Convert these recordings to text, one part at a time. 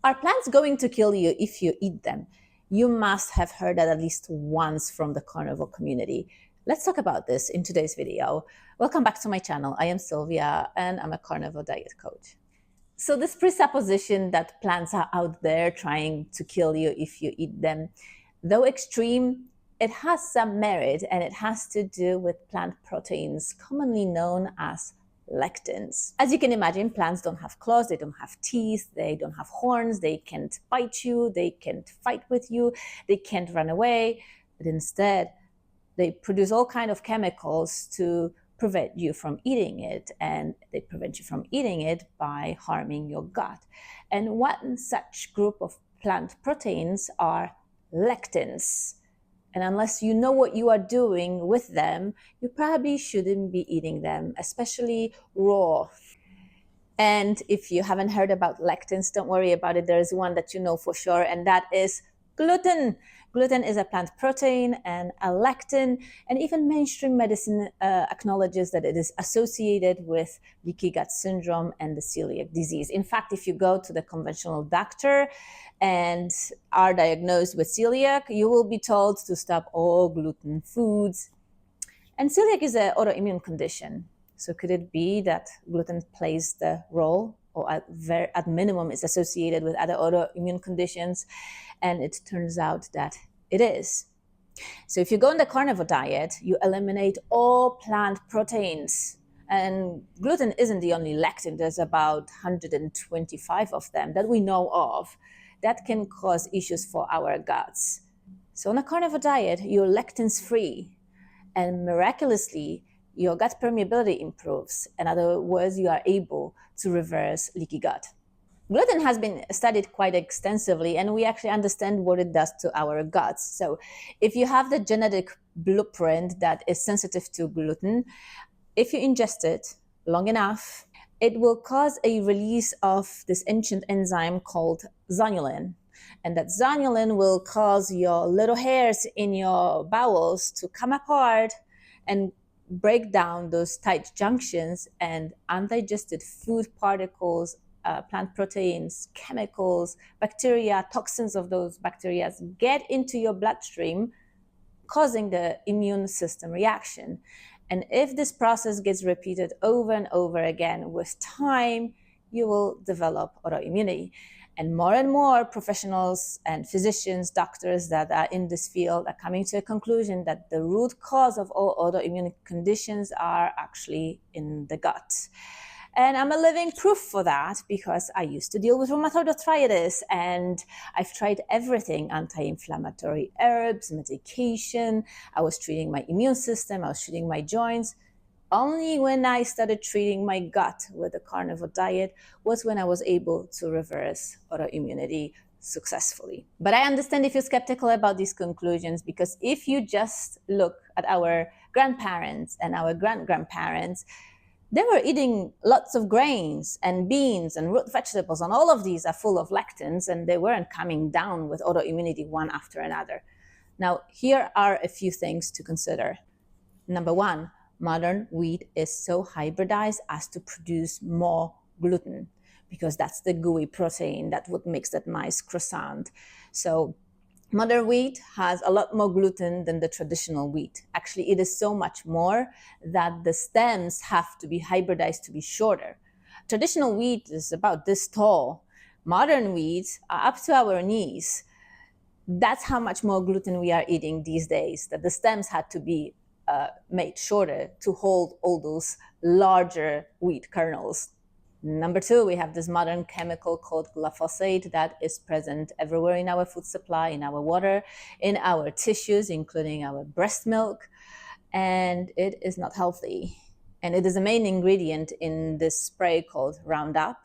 Are plants going to kill you if you eat them? You must have heard that at least once from the carnivore community. Let's talk about this in today's video. Welcome back to my channel. I am Sylvia and I'm a carnivore diet coach. So this presupposition that plants are out there trying to kill you if you eat them, though extreme, it has some merit, and it has to do with plant proteins commonly known as lectins. As you can imagine, plants don't have claws, they don't have teeth, they don't have horns, they can't bite you, they can't fight with you, they can't run away, but instead they produce all kinds of chemicals to prevent you from eating it, and they prevent you from eating it by harming your gut. And one such group of plant proteins are lectins. And unless you know what you are doing with them, you probably shouldn't be eating them, especially raw. And if you haven't heard about lectins, don't worry about it. There is one that you know for sure, and that is gluten. Gluten is a plant protein and a lectin, and even mainstream medicine acknowledges that it is associated with leaky gut syndrome and the celiac disease. In fact, if you go to the conventional doctor and are diagnosed with celiac, you will be told to stop all gluten foods. And celiac is an autoimmune condition. So could it be that gluten plays the role, or at minimum is associated with other autoimmune conditions? And it turns out that it is. So if you go on the carnivore diet, you eliminate all plant proteins. And gluten isn't the only lectin. There's about 125 of them that we know of that can cause issues for our guts. So on a carnivore diet, you're lectins free, and miraculously, your gut permeability improves. In other words, you are able to reverse leaky gut. Gluten has been studied quite extensively, and we actually understand what it does to our guts. So if you have the genetic blueprint that is sensitive to gluten, if you ingest it long enough, it will cause a release of this ancient enzyme called zonulin. And that zonulin will cause your little hairs in your bowels to come apart and break down those tight junctions, and undigested food particles, plant proteins, chemicals, bacteria, toxins of those bacteria get into your bloodstream, causing the immune system reaction. And if this process gets repeated over and over again, with time, you will develop autoimmunity. And more professionals and physicians, doctors that are in this field are coming to a conclusion that the root cause of all autoimmune conditions are actually in the gut. And I'm a living proof for that, because I used to deal with rheumatoid arthritis, and I've tried everything: anti-inflammatory herbs, medication. I was treating my immune system, I was treating my joints. Only when I started treating my gut with a carnivore diet was when I was able to reverse autoimmunity successfully. But I understand if you're skeptical about these conclusions, because if you just look at our grandparents and our grandparents, they were eating lots of grains and beans and root vegetables, and all of these are full of lectins, and they weren't coming down with autoimmunity one after another. Now, here are a few things to consider. Number one, modern wheat is so hybridized as to produce more gluten, because that's the gooey protein that would makes that nice croissant. So modern wheat has a lot more gluten than the traditional wheat. Actually, it is so much more that the stems have to be hybridized to be shorter. Traditional wheat is about this tall. Modern wheats are up to our knees. That's how much more gluten we are eating these days, that the stems had to be made shorter to hold all those larger wheat kernels. Number two, we have this modern chemical called glyphosate that is present everywhere in our food supply, in our water, in our tissues, including our breast milk, and it is not healthy. And it is a main ingredient in this spray called Roundup,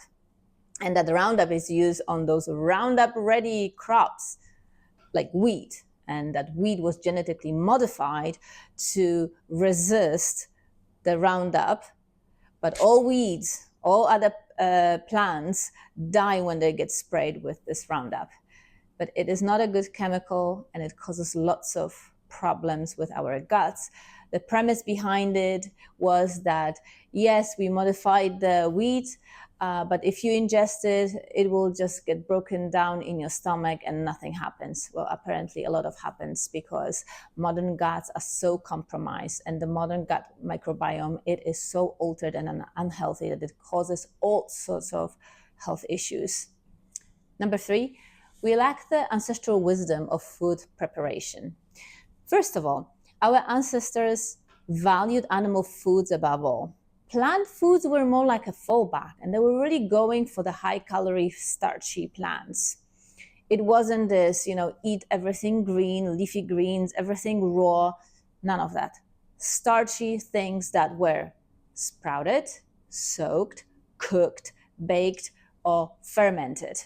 and that Roundup is used on those Roundup ready crops like wheat, and that wheat was genetically modified to resist the Roundup. But all weeds, all other plants die when they get sprayed with this Roundup. But it is not a good chemical, and it causes lots of problems with our guts. The premise behind it was that, yes, we modified the wheat, But if you ingest it, it will just get broken down in your stomach and nothing happens. Well, apparently a lot of happens because modern guts are so compromised, and the modern gut microbiome, it is so altered and unhealthy that it causes all sorts of health issues. Number 3, we lack the ancestral wisdom of food preparation. First of all, our ancestors valued animal foods above all. Plant foods were more like a fallback, and they were really going for the high-calorie, starchy plants. It wasn't this, eat everything green, leafy greens, everything raw, none of that. Starchy things that were sprouted, soaked, cooked, baked, or fermented.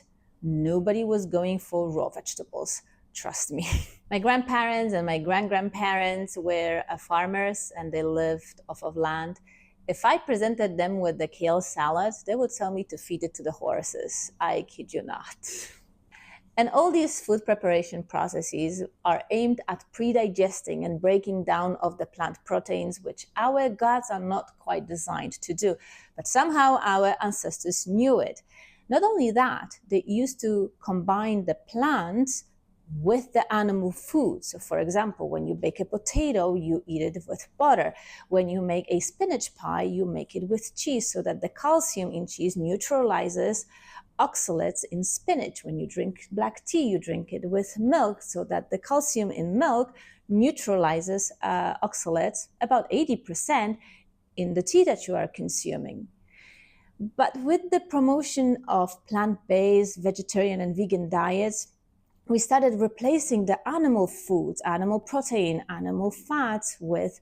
Nobody was going for raw vegetables, trust me. My grandparents and my grand-grandparents were farmers, and they lived off of land. If I presented them with the kale salad, they would tell me to feed it to the horses. I kid you not. And all these food preparation processes are aimed at pre-digesting and breaking down of the plant proteins, which our guts are not quite designed to do. But somehow our ancestors knew it. Not only that, they used to combine the plants with the animal food. So for example, when you bake a potato, you eat it with butter. When you make a spinach pie, you make it with cheese so that the calcium in cheese neutralizes oxalates in spinach. When you drink black tea, you drink it with milk so that the calcium in milk neutralizes oxalates about 80% in the tea that you are consuming. But with the promotion of plant-based, vegetarian and vegan diets, we started replacing the animal foods, animal protein, animal fats with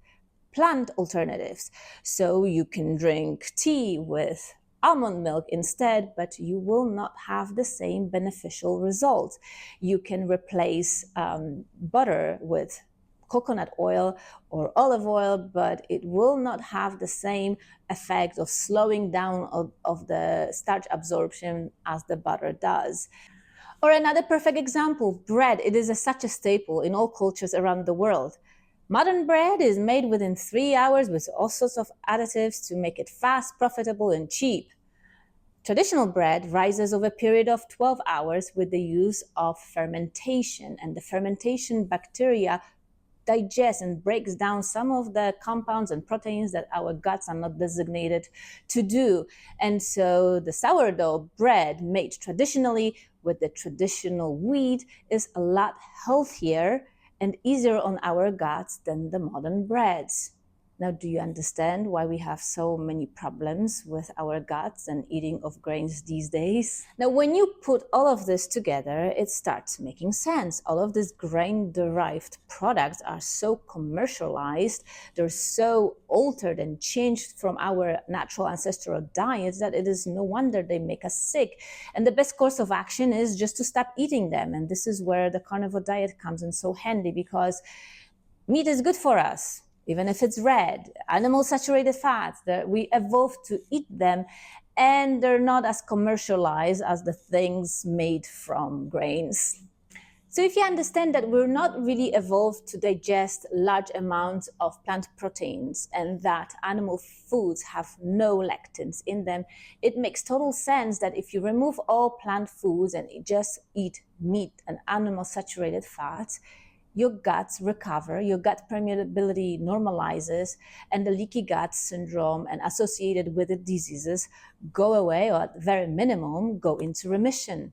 plant alternatives. So you can drink tea with almond milk instead, but you will not have the same beneficial results. You can replace butter with coconut oil or olive oil, but it will not have the same effect of slowing down of the starch absorption as the butter does. Or another perfect example, bread. It is such a staple in all cultures around the world. Modern bread is made within 3 hours with all sorts of additives to make it fast, profitable, and cheap. Traditional bread rises over a period of 12 hours with the use of fermentation, and the fermentation bacteria digests and breaks down some of the compounds and proteins that our guts are not designated to do. And so the sourdough bread made traditionally with the traditional wheat is a lot healthier and easier on our guts than the modern breads. Now, do you understand why we have so many problems with our guts and eating of grains these days? Now, when you put all of this together, it starts making sense. All of these grain-derived products are so commercialized, they're so altered and changed from our natural ancestral diets that it is no wonder they make us sick. And the best course of action is just to stop eating them. And this is where the carnivore diet comes in so handy, because meat is good for us. Even if it's red, animal saturated fats, that we evolved to eat them, and they're not as commercialized as the things made from grains. So if you understand that we're not really evolved to digest large amounts of plant proteins and that animal foods have no lectins in them, it makes total sense that if you remove all plant foods and just eat meat and animal saturated fats, your guts recover, your gut permeability normalizes, and the leaky gut syndrome and associated with it diseases go away, or at the very minimum, go into remission.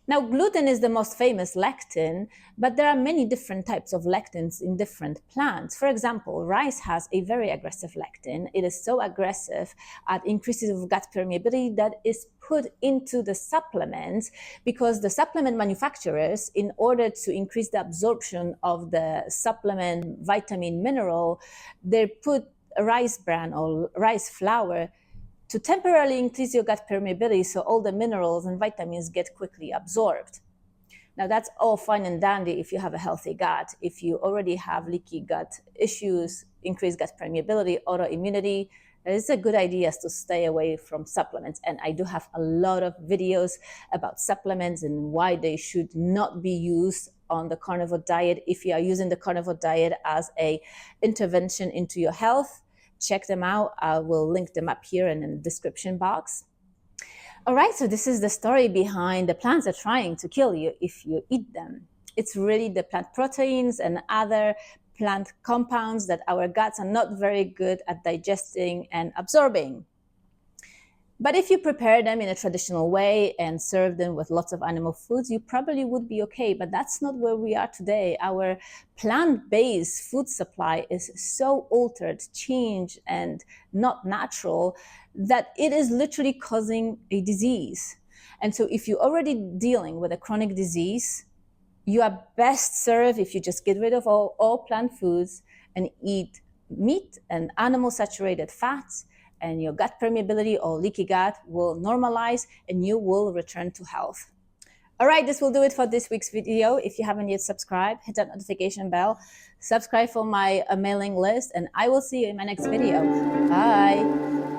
Now, gluten is the most famous lectin, but there are many different types of lectins in different plants. For example, rice has a very aggressive lectin. It is so aggressive at increases of gut permeability that is put into the supplements, because the supplement manufacturers, in order to increase the absorption of the supplement vitamin mineral, they put a rice bran or rice flour to temporarily increase your gut permeability so all the minerals and vitamins get quickly absorbed. Now, that's all fine and dandy if you have a healthy gut. If you already have leaky gut issues, increased gut permeability, autoimmunity, it's a good idea to stay away from supplements. And I do have a lot of videos about supplements and why they should not be used on the carnivore diet if you are using the carnivore diet as an intervention into your health. Check them out. I will link them up here in the description box. All right, so this is the story behind the plants are trying to kill you if you eat them. It's really the plant proteins and other plant compounds that our guts are not very good at digesting and absorbing. But if you prepare them in a traditional way and serve them with lots of animal foods, you probably would be okay. But that's not where we are today. Our plant-based food supply is so altered, changed, and not natural that it is literally causing a disease. And so if you're already dealing with a chronic disease, you are best served if you just get rid of all plant foods and eat meat and animal saturated fats, and your gut permeability or leaky gut will normalize and you will return to health. All right, this will do it for this week's video. If you haven't yet subscribed, hit that notification bell, subscribe for my mailing list, and I will see you in my next video. Bye.